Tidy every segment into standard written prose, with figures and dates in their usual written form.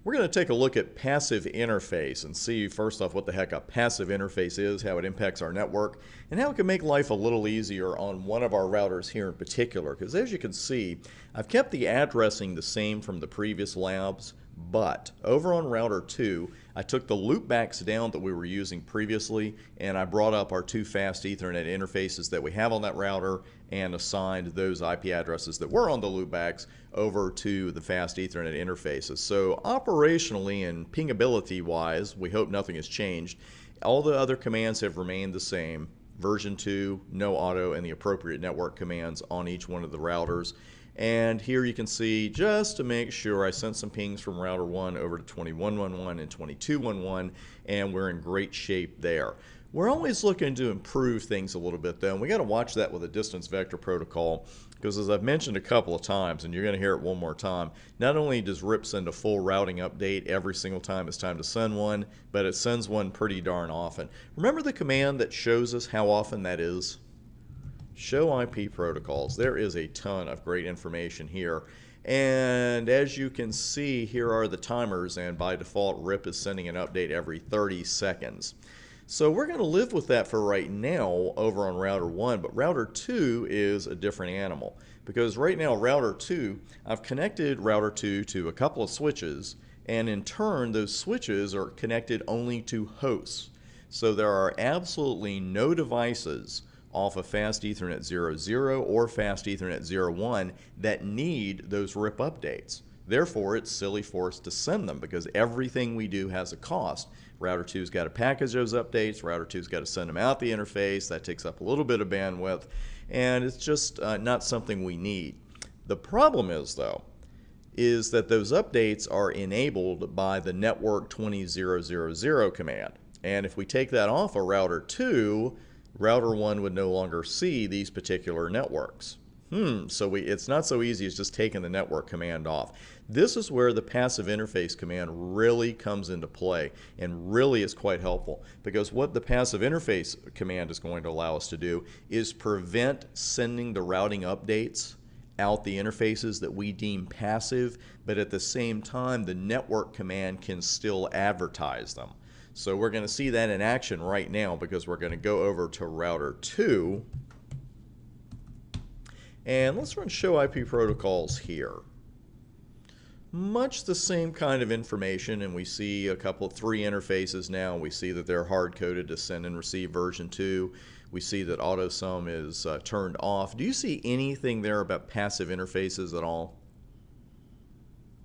We're going to take a look at passive interface and see first off what the heck a passive interface is, how it impacts our network, and how it can make life a little easier on one of our routers here in particular. Because as you can see, I've kept the addressing the same from the previous labs, but over on router 2, I took the loopbacks down that we were using previously, and I brought up our two fast Ethernet interfaces that we have on that router and assigned those IP addresses that were on the loopbacks over to the fast Ethernet interfaces. So operationally and pingability wise, we hope nothing has changed. All the other commands have remained the same. Version 2, no auto, and the appropriate network commands on each one of the routers. And here you can see, just to make sure, I sent some pings from router 1 over to 2111 and 2211, and we're in great shape there. We're always looking to improve things a little bit though, and we got to watch that with a distance vector protocol, because as I've mentioned a couple of times, and you're going to hear it one more time, not only does RIP send a full routing update every single time it's time to send one, but it sends one pretty darn often. Remember the command that shows us how often that is? Show IP protocols. There is a ton of great information here. And as you can see, here are the timers, and by default, RIP is sending an update every 30 seconds. So we're going to live with that for right now over on router 1, but router 2 is a different animal. Because right now, router 2, I've connected router 2 to a couple of switches, and in turn, those switches are connected only to hosts. So there are absolutely no devices off of Fast Ethernet 00 or Fast Ethernet 01 that need those RIP updates. Therefore, it's silly for us to send them because everything we do has a cost. Router 2's got to package those updates, Router 2's got to send them out the interface, that takes up a little bit of bandwidth, and it's just not something we need. The problem is, though, is that those updates are enabled by the network 20000 command. And if we take that off of router 2, router 1 would no longer see these particular networks. So it's not so easy as just taking the network command off. This is where the passive interface command really comes into play and really is quite helpful, because what the passive interface command is going to allow us to do is prevent sending the routing updates out the interfaces that we deem passive, but at the same time the network command can still advertise them. So we're going to see that in action right now, because we're going to go over to router 2. And let's run show IP protocols here. Much the same kind of information, and we see three interfaces now. We see that they're hard-coded to send and receive version 2. We see that AutoSum is turned off. Do you see anything there about passive interfaces at all?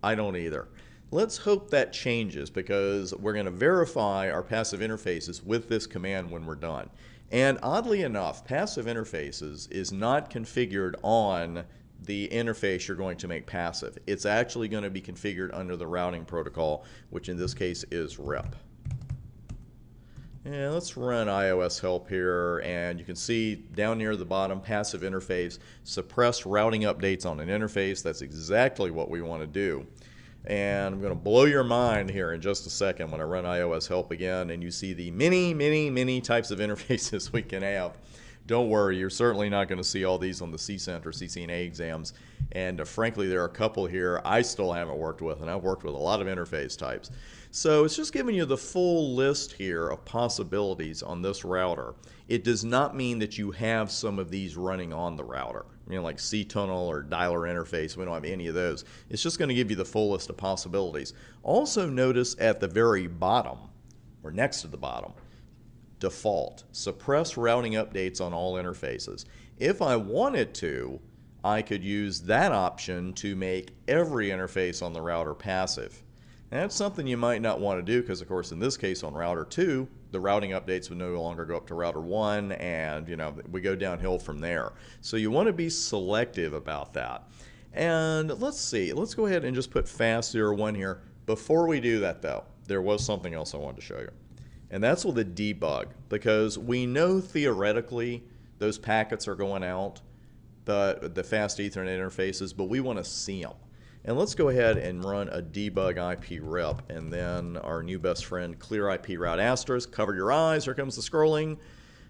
I don't either. Let's hope that changes, because we're going to verify our passive interfaces with this command when we're done. And oddly enough, passive interfaces is not configured on the interface you're going to make passive. It's actually going to be configured under the routing protocol, which in this case is RIP. And let's run iOS help here, and you can see down near the bottom, passive interface, suppress routing updates on an interface. That's exactly what we want to do. And I'm going to blow your mind here in just a second when I run iOS help again and you see the many types of interfaces we can have. Don't worry, you're certainly not going to see all these on the CCENT or CCNA exams. And frankly, there are a couple here I still haven't worked with, and I've worked with a lot of interface types. So it's just giving you the full list here of possibilities on this router. It does not mean that you have some of these running on the router. Like cTunnel or dialer interface, we don't have any of those. It's just going to give you the full list of possibilities. Also notice at the very bottom, or next to the bottom, default, suppress routing updates on all interfaces. If I wanted to, I could use that option to make every interface on the router passive. And that's something you might not want to do, because of course in this case on router 2, the routing updates would no longer go up to router 1, and we go downhill from there. So you want to be selective about that. And let's see, let's go ahead and just put fast 01 here. Before we do that though, there was something else I wanted to show you. And that's with a debug, because we know theoretically those packets are going out, the fast Ethernet interfaces, but we want to see them. And let's go ahead and run a debug IP rip, and then our new best friend clear IP route asterisk. Cover your eyes, here comes the scrolling,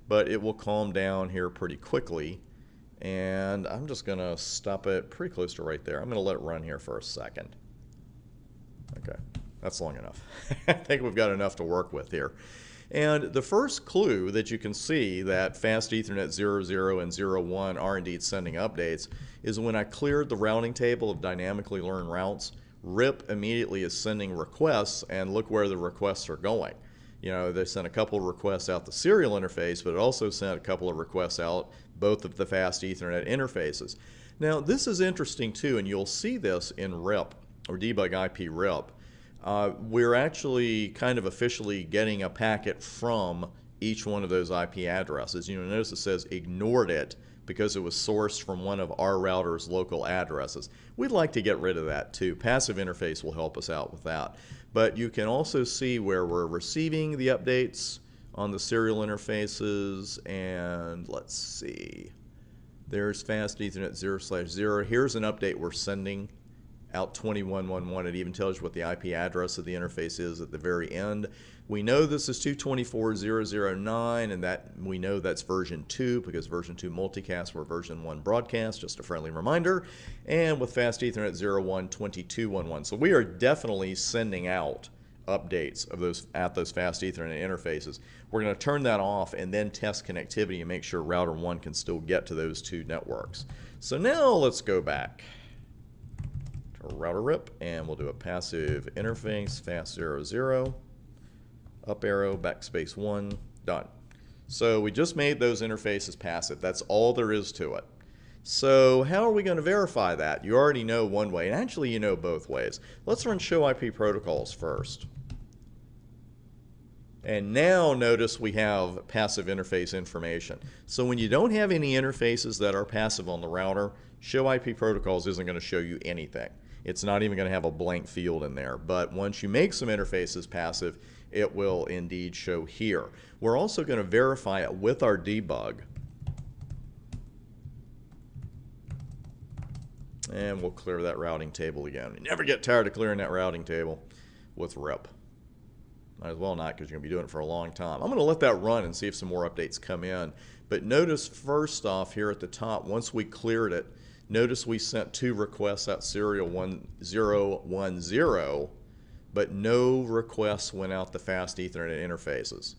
but it will calm down here pretty quickly. And I'm just going to stop it pretty close to right there. I'm going to let it run here for a second. Okay. That's long enough. I think we've got enough to work with here. And the first clue that you can see that Fast Ethernet 00 and 01 are indeed sending updates is when I cleared the routing table of dynamically learned routes, RIP immediately is sending requests, and look where the requests are going. You know, they sent a couple of requests out the serial interface, but it also sent a couple of requests out both of the Fast Ethernet interfaces. Now, this is interesting too, and you'll see this in RIP, or debug IP RIP. We're actually kind of officially getting a packet from each one of those IP addresses. You know, notice it says ignored it because it was sourced from one of our router's local addresses. We'd like to get rid of that too. Passive interface will help us out with that. But you can also see where we're receiving the updates on the serial interfaces, and let's see. There's Fast Ethernet 0/0. Here's an update we're sending out 2111. It even tells you what the IP address of the interface is at the very end. We know this is 224.0.0.9, and that we know that's version 2 because version 2 multicast were version 1 broadcast, just a friendly reminder. And with Fast Ethernet 01.22.11. So we are definitely sending out updates of those at those Fast Ethernet interfaces. We're going to turn that off and then test connectivity and make sure router 1 can still get to those two networks. So now let's go back to router RIP, and we'll do a passive interface, fast 00, up arrow, backspace 1, done. So we just made those interfaces passive. That's all there is to it. So how are we going to verify that? You already know one way, and actually you know both ways. Let's run show IP protocols first. And now notice we have passive interface information. So when you don't have any interfaces that are passive on the router, show IP protocols isn't going to show you anything. It's not even going to have a blank field in there. But once you make some interfaces passive, it will indeed show here. We're also going to verify it with our debug. And we'll clear that routing table again. You never get tired of clearing that routing table with RIP. Might as well not, because you're going to be doing it for a long time. I'm going to let that run and see if some more updates come in. But notice first off here at the top, once we cleared it, notice we sent 2 requests out serial 1010, but no requests went out the Fast Ethernet interfaces.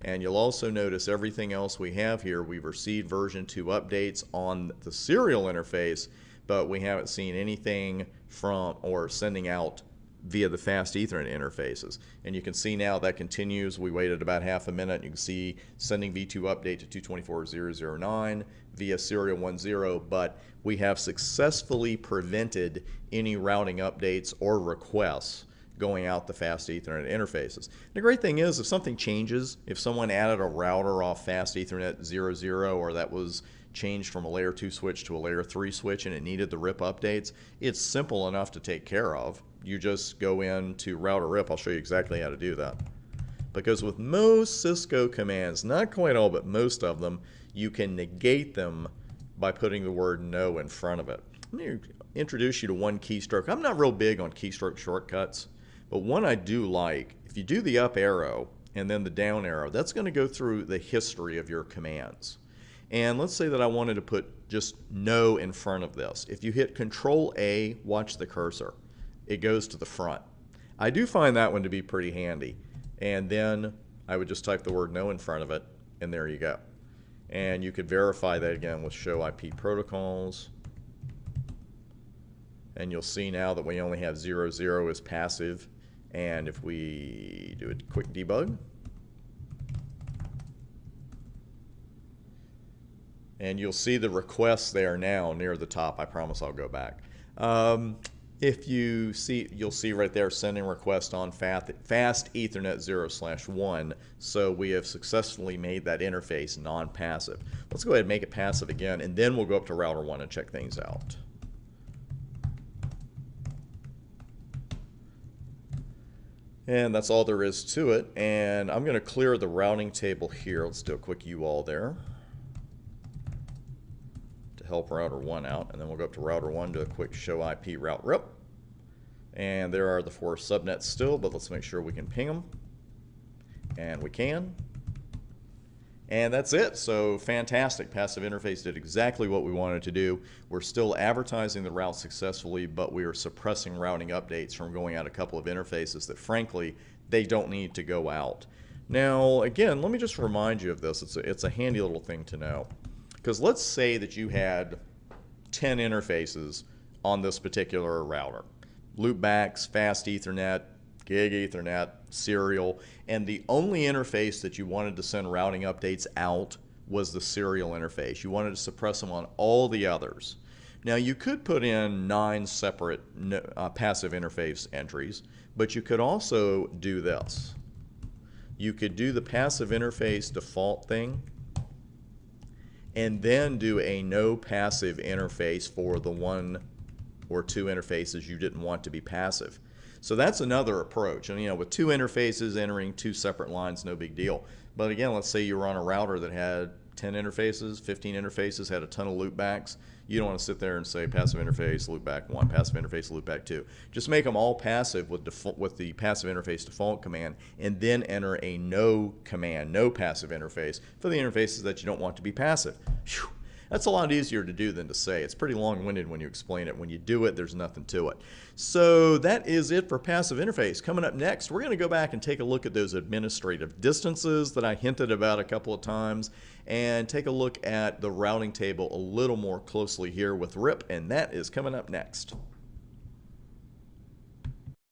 And you'll also notice everything else we have here, we've received version 2 updates on the serial interface, but we haven't seen anything from or sending out via the Fast Ethernet interfaces. And you can see now that continues. We waited about half a minute. You can see sending v2 update to 224.0.0.9 via serial 10, but we have successfully prevented any routing updates or requests going out the Fast Ethernet interfaces. The great thing is, if something changes, if someone added a router off Fast Ethernet 00, or that was changed from a layer 2 switch to a layer 3 switch and it needed the RIP updates, it's simple enough to take care of. You just go into router RIP. I'll show you exactly how to do that. Because with most Cisco commands, not quite all, but most of them, you can negate them by putting the word no in front of it. Let me introduce you to one keystroke. I'm not real big on keystroke shortcuts, but one I do like. If you do the up arrow and then the down arrow, that's going to go through the history of your commands. And let's say that I wanted to put just no in front of this. If you hit Control A, watch the cursor. It goes to the front. I do find that one to be pretty handy. And then I would just type the word no in front of it, and there you go. And you could verify that again with show IP protocols. And you'll see now that we only have 00 as passive. And if we do a quick debug, and you'll see the requests there now near the top. I promise I'll go back. If you see, you'll see right there sending request on Fast Ethernet 0/1. So we have successfully made that interface non-passive. Let's go ahead and make it passive again, and then we'll go up to router 1 and check things out. And that's all there is to it. And I'm going to clear the routing table here. Let's do a quick UAll there to help router 1 out. And then we'll go up to router 1, do a quick show IP route RIP. And there are the 4 subnets still, but let's make sure we can ping them. And we can. And that's it. So fantastic. Passive interface did exactly what we wanted to do. We're still advertising the route successfully, but we are suppressing routing updates from going out a couple of interfaces that frankly, they don't need to go out. Now, again, let me just remind you of this. It's a handy little thing to know. Because let's say that you had 10 interfaces on this particular router. Loopbacks, fast Ethernet, gig Ethernet, serial, and the only interface that you wanted to send routing updates out was the serial interface. You wanted to suppress them on all the others. Now you could put in 9 separate passive interface entries, but you could also do this. You could do the passive interface default thing and then do a no passive interface for the 1 or 2 interfaces you didn't want to be passive. So that's another approach. And with 2 interfaces entering 2 separate lines, no big deal. But again, let's say you were on a router that had 10 interfaces, 15 interfaces, had a ton of loopbacks. You don't want to sit there and say passive interface, loopback 1, passive interface, loopback 2. Just make them all passive with the passive interface default command, and then enter a no command, no passive interface, for the interfaces that you don't want to be passive. Whew. That's a lot easier to do than to say. It's pretty long-winded when you explain it. When you do it, there's nothing to it. So that is it for passive interface. Coming up next, we're going to go back and take a look at those administrative distances that I hinted about a couple of times, and take a look at the routing table a little more closely here with RIP, and that is coming up next.